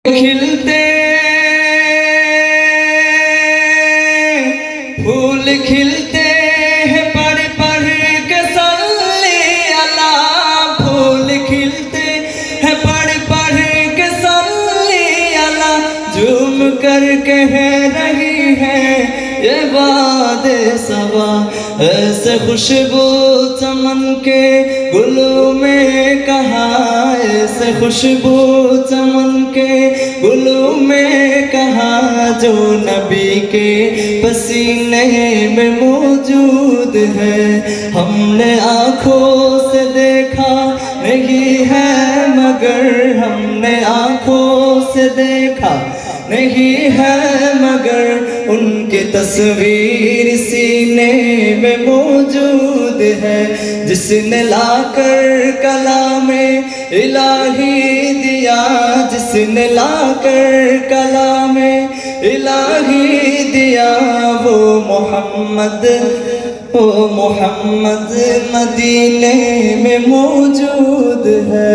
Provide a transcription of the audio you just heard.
खिलते फूल खिलते हैं पढ़ पढ़ के सल्ले अला। फूल खिलते हैं पढ़ पढ़ के सल्ले अला। झूम कर कह रही है ये वादे सवा। ऐसे खुशबू चमन के गुलों में कहाँ, ऐसे खुशबू चमन के गुलों में कहाँ, जो नबी के पसीने में मौजूद है। हमने आँखों से देखा नहीं है मगर, हमने आँखों से देखा नहीं है मगर, उनकी तस्वीर सीने में मौजूद है। जिसने लाकर कलामे इलाही दिया, जिसने लाकर कलामे इलाही दिया, वो मोहम्मद मदीने में मौजूद है।